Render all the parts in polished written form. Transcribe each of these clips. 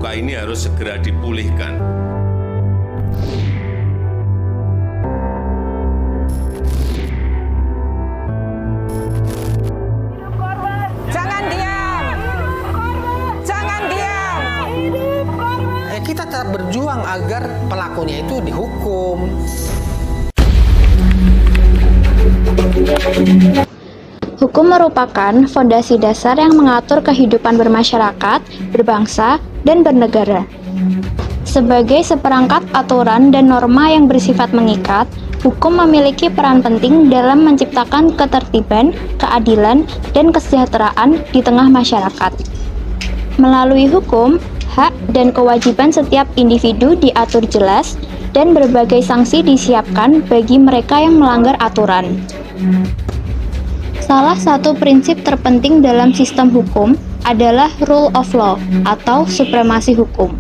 muka ini harus segera dipulihkan. Jangan diam! Jangan diam! Kita tetap berjuang agar pelakunya itu dihukum. Hukum merupakan fondasi dasar yang mengatur kehidupan bermasyarakat, berbangsa, dan bernegara. Sebagai seperangkat aturan dan norma yang bersifat mengikat, hukum memiliki peran penting dalam menciptakan ketertiban, keadilan, dan kesejahteraan di tengah masyarakat. Melalui hukum, hak dan kewajiban setiap individu diatur jelas, dan berbagai sanksi disiapkan bagi mereka yang melanggar aturan. Salah satu prinsip terpenting dalam sistem hukum adalah rule of law atau supremasi hukum.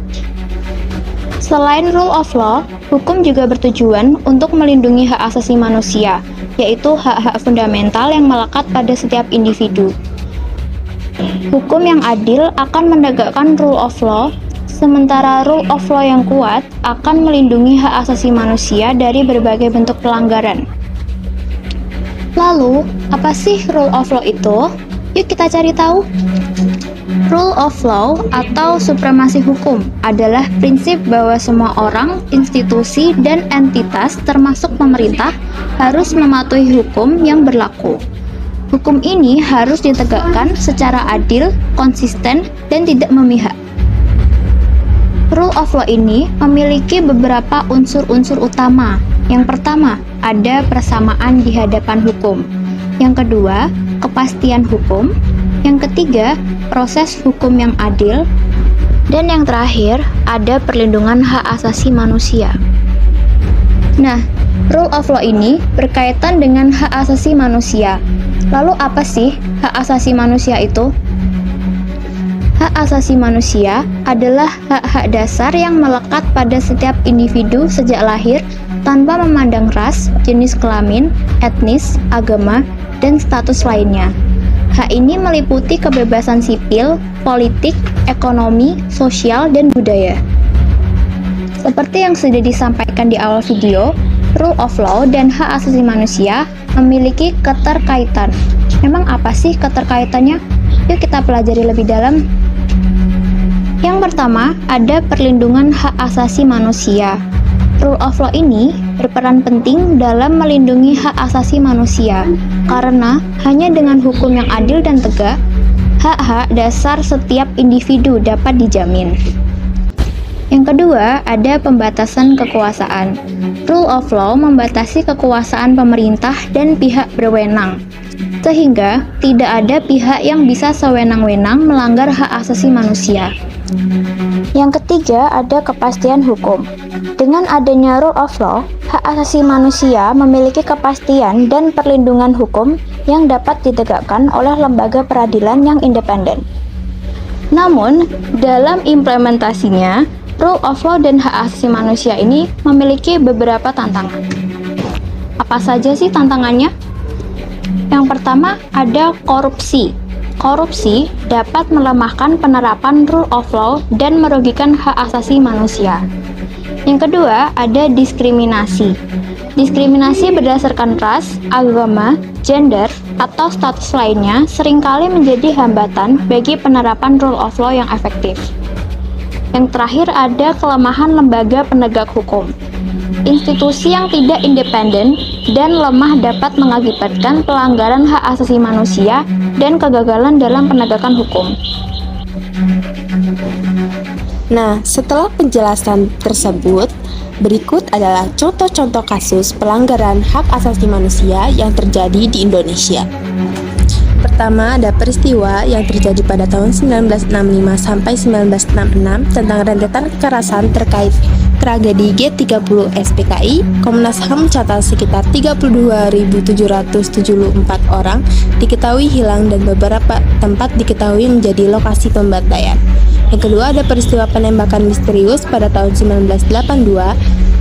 Selain rule of law, hukum juga bertujuan untuk melindungi hak asasi manusia, yaitu hak-hak fundamental yang melekat pada setiap individu. Hukum yang adil akan menegakkan rule of law, sementara rule of law yang kuat akan melindungi hak asasi manusia dari berbagai bentuk pelanggaran. Lalu, apa sih rule of law itu? Yuk kita cari tahu. Rule of law atau supremasi hukum adalah prinsip bahwa semua orang, institusi, dan entitas termasuk pemerintah harus mematuhi hukum yang berlaku. Hukum ini harus ditegakkan secara adil, konsisten, dan tidak memihak. Rule of law ini memiliki beberapa unsur-unsur utama. Yang pertama, ada persamaan di hadapan hukum. Yang kedua, kepastian hukum. Yang ketiga, proses hukum yang adil. Dan yang terakhir, ada perlindungan hak asasi manusia. Nah, rule of law ini berkaitan dengan hak asasi manusia. Lalu apa sih hak asasi manusia itu? Hak asasi manusia adalah hak-hak dasar yang melekat pada setiap individu sejak lahir tanpa memandang ras, jenis kelamin, etnis, agama, dan status lainnya. Hak ini meliputi kebebasan sipil, politik, ekonomi, sosial, dan budaya. Seperti yang sudah disampaikan di awal video, rule of law dan hak asasi manusia memiliki keterkaitan. Memang apa sih keterkaitannya? Yuk kita pelajari lebih dalam. Yang pertama, ada perlindungan hak asasi manusia. Rule of law ini berperan penting dalam melindungi hak asasi manusia, karena hanya dengan hukum yang adil dan tegak, hak-hak dasar setiap individu dapat dijamin. Yang kedua, ada pembatasan kekuasaan. Rule of law membatasi kekuasaan pemerintah dan pihak berwenang, sehingga tidak ada pihak yang bisa sewenang-wenang melanggar hak asasi manusia. Yang ketiga, ada kepastian hukum. Dengan adanya rule of law, hak asasi manusia memiliki kepastian dan perlindungan hukum yang dapat ditegakkan oleh lembaga peradilan yang independen. Namun, dalam implementasinya, rule of law dan hak asasi manusia ini memiliki beberapa tantangan. Apa saja sih tantangannya? Yang pertama, ada korupsi. Korupsi dapat melemahkan penerapan rule of law dan merugikan hak asasi manusia. Yang kedua, ada diskriminasi. Diskriminasi berdasarkan ras, agama, gender, atau status lainnya seringkali menjadi hambatan bagi penerapan rule of law yang efektif. Yang terakhir, ada kelemahan lembaga penegak hukum. Institusi yang tidak independen dan lemah dapat mengakibatkan pelanggaran hak asasi manusia dan kegagalan dalam penegakan hukum. Nah, setelah penjelasan tersebut, berikut adalah contoh-contoh kasus pelanggaran hak asasi manusia yang terjadi di Indonesia. Pertama, ada peristiwa yang terjadi pada tahun 1965 sampai 1966 tentang rentetan kekerasan terkait tragedi G30 SPKI. Komnas HAM mencatat sekitar 32.774 orang diketahui hilang dan beberapa tempat diketahui menjadi lokasi pembantaian. Yang kedua, ada peristiwa penembakan misterius pada tahun 1982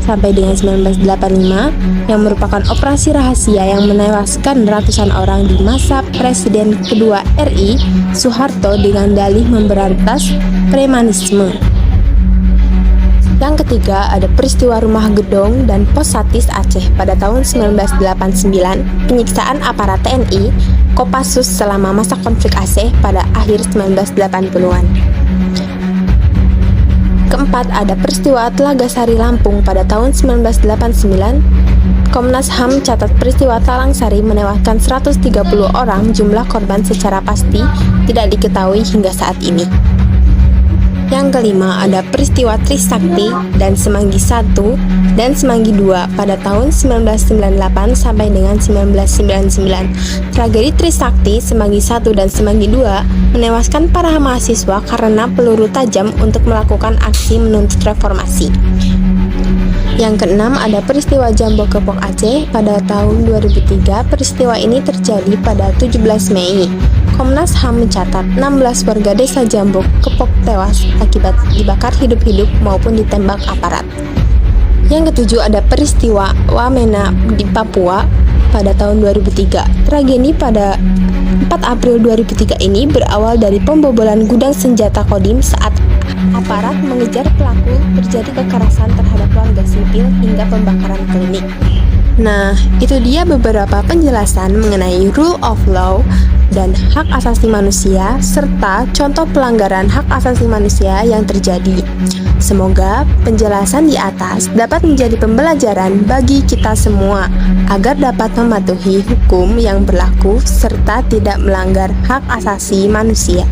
sampai dengan 1985 yang merupakan operasi rahasia yang menewaskan ratusan orang di masa Presiden kedua RI Soeharto dengan dalih memberantas premanisme. Yang ketiga, ada peristiwa Rumah Gedong dan Pos Satis Aceh pada tahun 1989, penyiksaan aparat TNI, Kopassus selama masa konflik Aceh pada akhir 1980-an. Keempat, ada peristiwa Telaga Sari Lampung pada tahun 1989. Komnas HAM catat peristiwa Talang Sari menewaskan 130 orang, jumlah korban secara pasti tidak diketahui hingga saat ini. Yang kelima, ada peristiwa Trisakti dan Semanggi I dan Semanggi II pada tahun 1998 sampai dengan 1999. Tragedi Trisakti, Semanggi I dan Semanggi II menewaskan para mahasiswa karena peluru tajam untuk melakukan aksi menuntut reformasi. Yang keenam, ada peristiwa Jambo Kepok Aceh pada tahun 2003. Peristiwa ini terjadi pada 17 Mei. Komnas HAM mencatat 16 warga desa Jambo Kepok tewas akibat dibakar hidup-hidup maupun ditembak aparat. Yang ketujuh, ada peristiwa Wamena di Papua pada tahun 2003. Tragedi pada 4 April 2003 ini berawal dari pembobolan gudang senjata Kodim saat aparat mengejar pelaku, terjadi kekerasan terhadap warga sipil hingga pembakaran klinik. Nah, itu dia beberapa penjelasan mengenai rule of law dan hak asasi manusia serta contoh pelanggaran hak asasi manusia yang terjadi. Semoga penjelasan di atas dapat menjadi pembelajaran bagi kita semua agar dapat mematuhi hukum yang berlaku serta tidak melanggar hak asasi manusia.